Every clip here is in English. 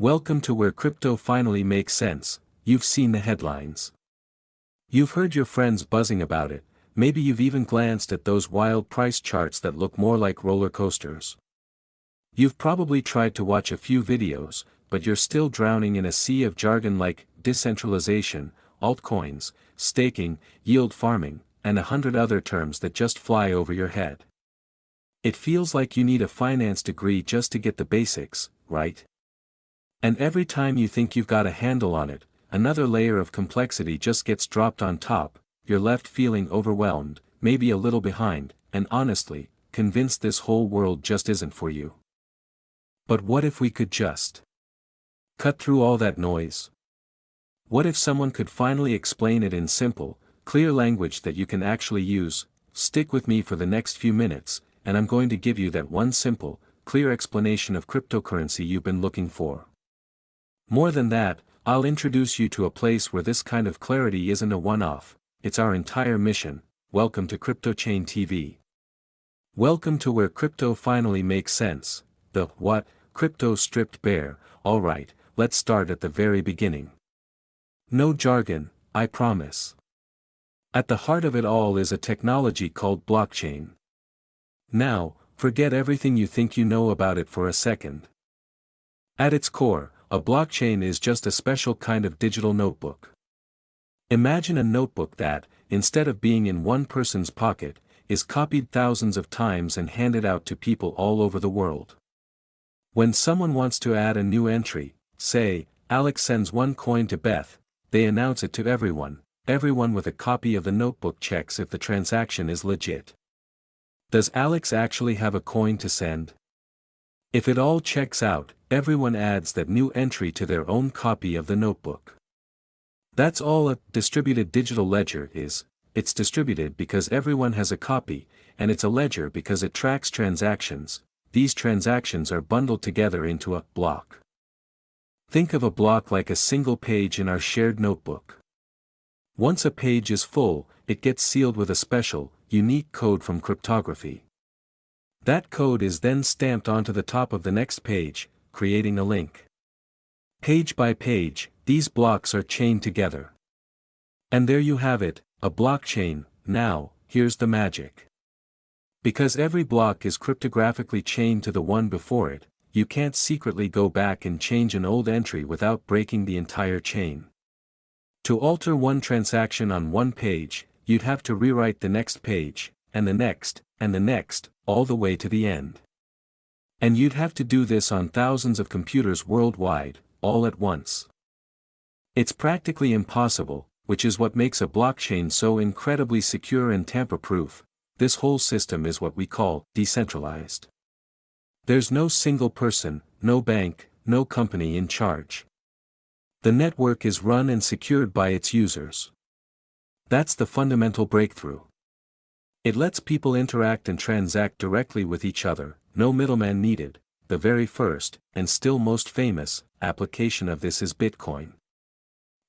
Welcome to where crypto finally makes sense. You've seen the headlines. You've heard your friends buzzing about it, maybe you've even glanced at those wild price charts that look more like roller coasters. You've probably tried to watch a few videos, but you're still drowning in a sea of jargon like decentralization, altcoins, staking, yield farming, and 100 other terms that just fly over your head. It feels like you need a finance degree just to get the basics, right? And every time you think you've got a handle on it, another layer of complexity just gets dropped on top, you're left feeling overwhelmed, maybe a little behind, and honestly, convinced this whole world just isn't for you. But what if we could just cut through all that noise? What if someone could finally explain it in simple, clear language that you can actually use? Stick with me for the next few minutes, and I'm going to give you that one simple, clear explanation of cryptocurrency you've been looking for. More than that, I'll introduce you to a place where this kind of clarity isn't a one-off, it's our entire mission. Welcome to CryptoChain TV. Welcome to where crypto finally makes sense. The what? Crypto stripped bare. Alright, let's start at the very beginning. No jargon, I promise. At the heart of it all is a technology called blockchain. Now, forget everything you think you know about it for a second. At its core, a blockchain is just a special kind of digital notebook. Imagine a notebook that, instead of being in one person's pocket, is copied thousands of times and handed out to people all over the world. When someone wants to add a new entry, say, Alex sends one coin to Beth, they announce it to everyone. Everyone with a copy of the notebook checks if the transaction is legit. Does Alex actually have a coin to send? If it all checks out, everyone adds that new entry to their own copy of the notebook. That's all a distributed digital ledger is. It's distributed because everyone has a copy, and it's a ledger because it tracks transactions. These transactions are bundled together into a block. Think of a block like a single page in our shared notebook. Once a page is full, it gets sealed with a special, unique code from cryptography. That code is then stamped onto the top of the next page, creating a link. Page by page, these blocks are chained together. And there you have it, a blockchain. Now, here's the magic. Because every block is cryptographically chained to the one before it, you can't secretly go back and change an old entry without breaking the entire chain. To alter one transaction on one page, you'd have to rewrite the next page, and the next, all the way to the end. And you'd have to do this on thousands of computers worldwide, all at once. It's practically impossible, which is what makes a blockchain so incredibly secure and tamper-proof. This whole system is what we call decentralized. There's no single person, no bank, no company in charge. The network is run and secured by its users. That's the fundamental breakthrough. It lets people interact and transact directly with each other, no middleman needed. The very first, and still most famous, application of this is Bitcoin.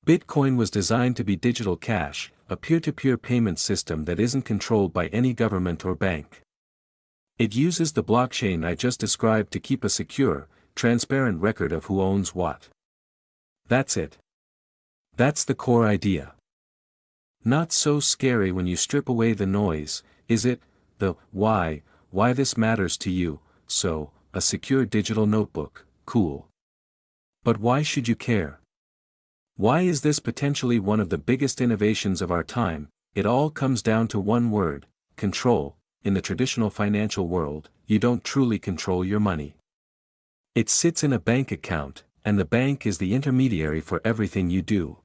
Bitcoin was designed to be digital cash, a peer-to-peer payment system that isn't controlled by any government or bank. It uses the blockchain I just described to keep a secure, transparent record of who owns what. That's it. That's the core idea. Not so scary when you strip away the noise, is it? The why this matters to you. So, a secure digital notebook, cool. But why should you care? Why is this potentially one of the biggest innovations of our time? It all comes down to one word: control. In the traditional financial world, you don't truly control your money. It sits in a bank account, and the bank is the intermediary for everything you do.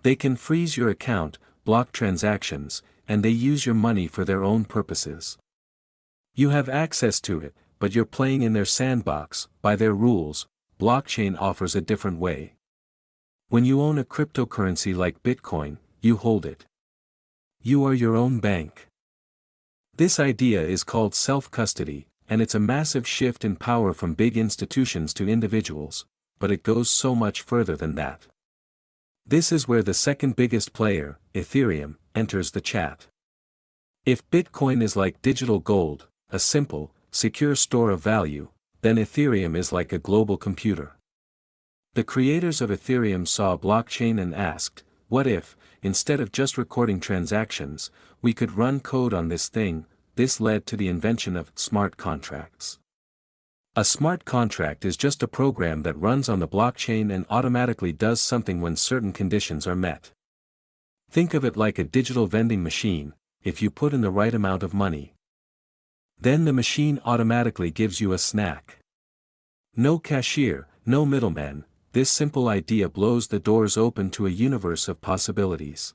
They can freeze your account, block transactions, and they use your money for their own purposes. You have access to it, but you're playing in their sandbox, by their rules. Blockchain offers a different way. When you own a cryptocurrency like Bitcoin, you hold it. You are your own bank. This idea is called self-custody, and it's a massive shift in power from big institutions to individuals, but it goes so much further than that. This is where the second biggest player, Ethereum, enters the chat. If Bitcoin is like digital gold, a simple, secure store of value, then Ethereum is like a global computer. The creators of Ethereum saw a blockchain and asked, what if, instead of just recording transactions, we could run code on this thing? This led to the invention of smart contracts. A smart contract is just a program that runs on the blockchain and automatically does something when certain conditions are met. Think of it like a digital vending machine. If you put in the right amount of money, then the machine automatically gives you a snack. No cashier, no middleman. This simple idea blows the doors open to a universe of possibilities.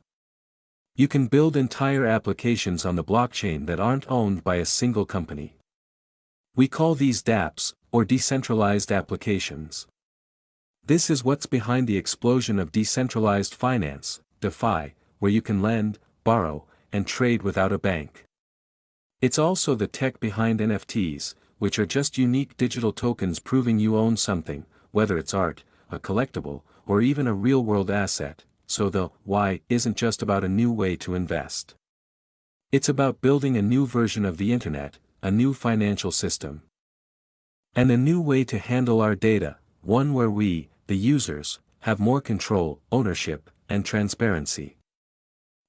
You can build entire applications on the blockchain that aren't owned by a single company. We call these dApps, or decentralized applications. This is what's behind the explosion of decentralized finance, DeFi, where you can lend, borrow, and trade without a bank. It's also the tech behind NFTs, which are just unique digital tokens proving you own something, whether it's art, a collectible, or even a real-world asset. So the why isn't just about a new way to invest. It's about building a new version of the internet, a new financial system, and a new way to handle our data, one where we, the users, have more control, ownership, and transparency.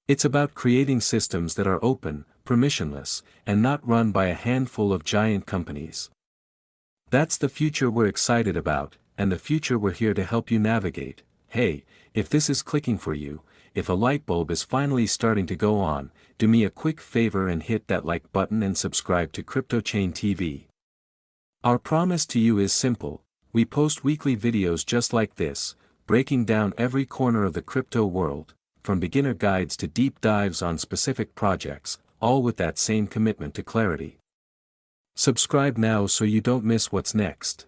It's about creating systems that are open, permissionless, and not run by a handful of giant companies. That's the future we're excited about, and the future we're here to help you navigate. Hey, if this is clicking for you, if a light bulb is finally starting to go on, do me a quick favor and hit that like button and subscribe to CryptoChain TV. Our promise to you is simple: we post weekly videos just like this, breaking down every corner of the crypto world, from beginner guides to deep dives on specific projects, all with that same commitment to clarity. Subscribe now so you don't miss what's next.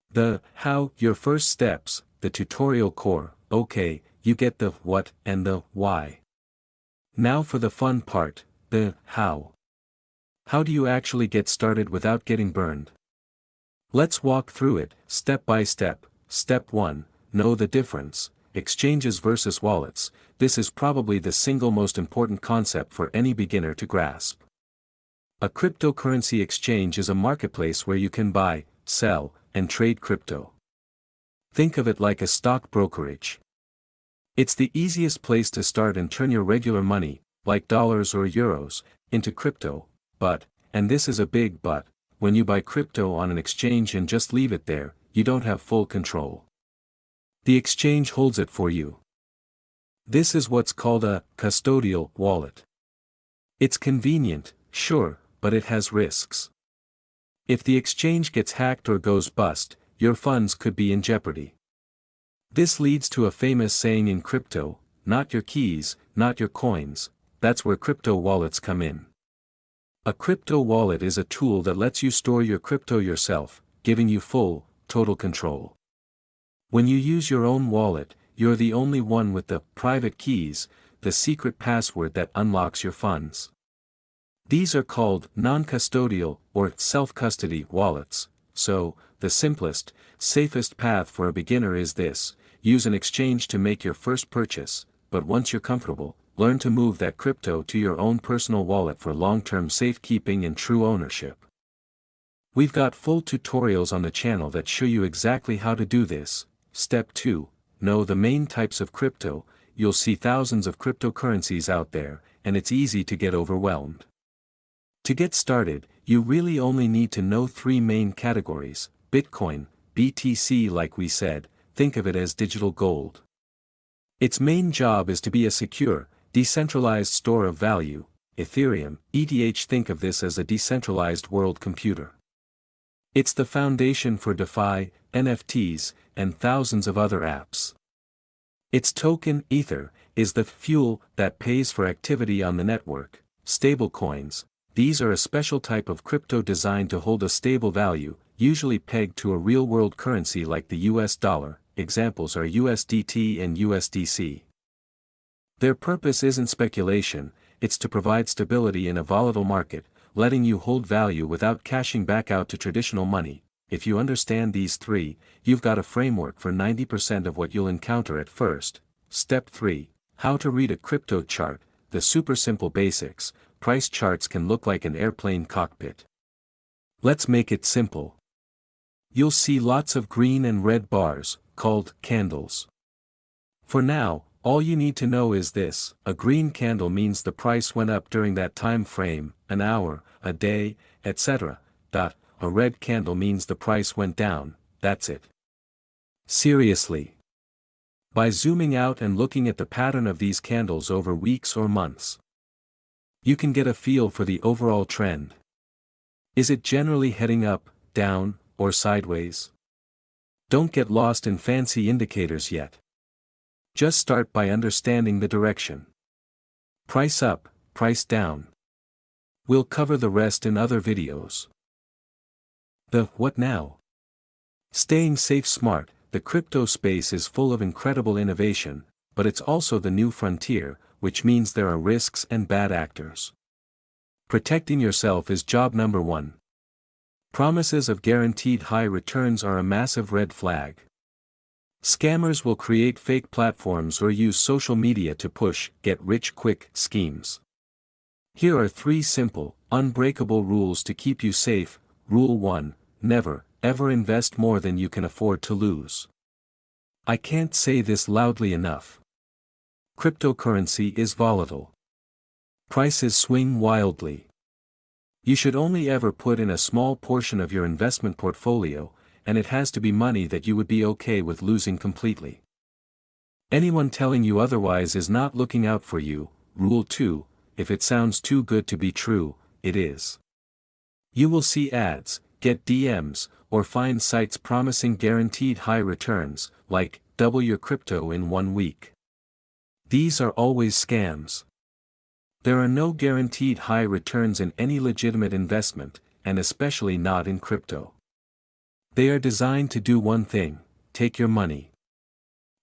The how, your first steps, the tutorial core. Okay, you get the what and the why. Now for the fun part, the how. How do you actually get started without getting burned? Let's walk through it, step by step. Step 1, know the difference. Exchanges versus wallets. This is probably the single most important concept for any beginner to grasp. A cryptocurrency exchange is a marketplace where you can buy, sell, and trade crypto. Think of it like a stock brokerage. It's the easiest place to start and turn your regular money, like dollars or euros, into crypto, but, and this is a big but, when you buy crypto on an exchange and just leave it there, you don't have full control. The exchange holds it for you. This is what's called a custodial wallet. It's convenient, sure, but it has risks. If the exchange gets hacked or goes bust, your funds could be in jeopardy. This leads to a famous saying in crypto: not your keys, not your coins. That's where crypto wallets come in. A crypto wallet is a tool that lets you store your crypto yourself, giving you full, total control. When you use your own wallet, you're the only one with the private keys, the secret password that unlocks your funds. These are called non-custodial or self-custody wallets. So, the simplest, safest path for a beginner is this: use an exchange to make your first purchase, but once you're comfortable, learn to move that crypto to your own personal wallet for long-term safekeeping and true ownership. We've got full tutorials on the channel that show you exactly how to do this. Step 2, know the main types of crypto. You'll see thousands of cryptocurrencies out there, and it's easy to get overwhelmed. To get started, you really only need to know 3 main categories: Bitcoin, BTC. Like we said, think of it as digital gold. Its main job is to be a secure, decentralized store of value. Ethereum, ETH. Think of this as a decentralized world computer. It's the foundation for DeFi, NFTs, and thousands of other apps. Its token, Ether, is the fuel that pays for activity on the network. Stablecoins. These are a special type of crypto designed to hold a stable value, usually pegged to a real-world currency like the US dollar. Examples are USDT and USDC. Their purpose isn't speculation, it's to provide stability in a volatile market, letting you hold value without cashing back out to traditional money. If you understand these 3, you've got a framework for 90% of what you'll encounter at first. Step 3, how to read a crypto chart. The super simple basics. Price charts can look like an airplane cockpit. Let's make it simple. You'll see lots of green and red bars, called candles. For now, all you need to know is this: a green candle means the price went up during that time frame, an hour, a day, etc. A red candle means the price went down, that's it. Seriously. By zooming out and looking at the pattern of these candles over weeks or months, you can get a feel for the overall trend. Is it generally heading up, down, or sideways? Don't get lost in fancy indicators yet. Just start by understanding the direction. Price up, price down. We'll cover the rest in other videos. The what now? Staying safe smart. The crypto space is full of incredible innovation, but it's also the new frontier, which means there are risks and bad actors. Protecting yourself is job number one. Promises of guaranteed high returns are a massive red flag. Scammers will create fake platforms or use social media to push get-rich-quick schemes. Here are 3 simple, unbreakable rules to keep you safe. Rule 1: never, ever invest more than you can afford to lose. I can't say this loudly enough. Cryptocurrency is volatile. Prices swing wildly. You should only ever put in a small portion of your investment portfolio, and it has to be money that you would be okay with losing completely. Anyone telling you otherwise is not looking out for you. Rule 2: if it sounds too good to be true, it is. You will see ads, get DMs, or find sites promising guaranteed high returns, like double your crypto in 1 week. These are always scams. There are no guaranteed high returns in any legitimate investment, and especially not in crypto. They are designed to do one thing: take your money.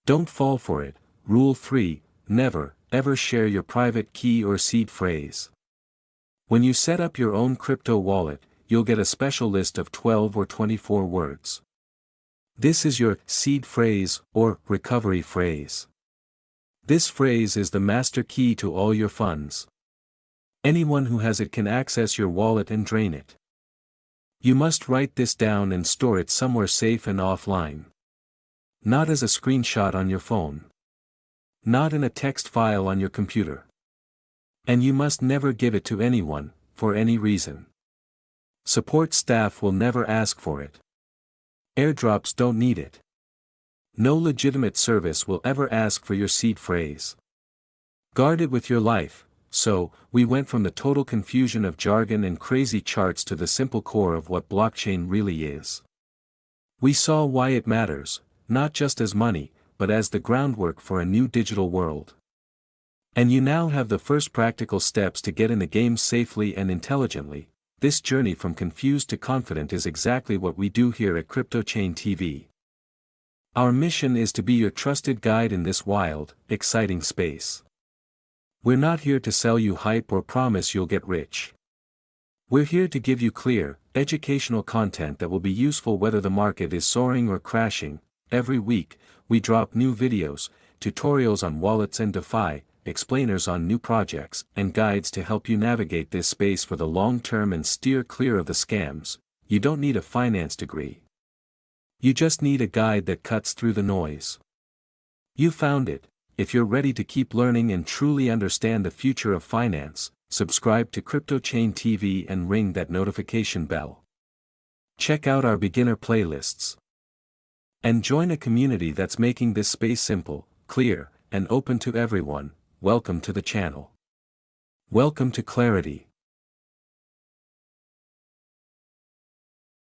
Don't fall for it. Rule 3: never, ever share your private key or seed phrase. When you set up your own crypto wallet, you'll get a special list of 12 or 24 words. This is your seed phrase or recovery phrase. This phrase is the master key to all your funds. Anyone who has it can access your wallet and drain it. You must write this down and store it somewhere safe and offline. Not as a screenshot on your phone. Not in a text file on your computer. And you must never give it to anyone, for any reason. Support staff will never ask for it. Airdrops don't need it. No legitimate service will ever ask for your seed phrase. Guard it with your life. So, we went from the total confusion of jargon and crazy charts to the simple core of what blockchain really is. We saw why it matters, not just as money, but as the groundwork for a new digital world. And you now have the first practical steps to get in the game safely and intelligently. This journey from confused to confident is exactly what we do here at CryptoChain TV. Our mission is to be your trusted guide in this wild, exciting space. We're not here to sell you hype or promise you'll get rich. We're here to give you clear, educational content that will be useful whether the market is soaring or crashing. Every week, we drop new videos, tutorials on wallets and DeFi, explainers on new projects, and guides to help you navigate this space for the long term and steer clear of the scams. You don't need a finance degree. You just need a guide that cuts through the noise. You found it. If you're ready to keep learning and truly understand the future of finance, subscribe to CryptoChain TV and ring that notification bell. Check out our beginner playlists. And join a community that's making this space simple, clear, and open to everyone. Welcome to the channel. Welcome to clarity.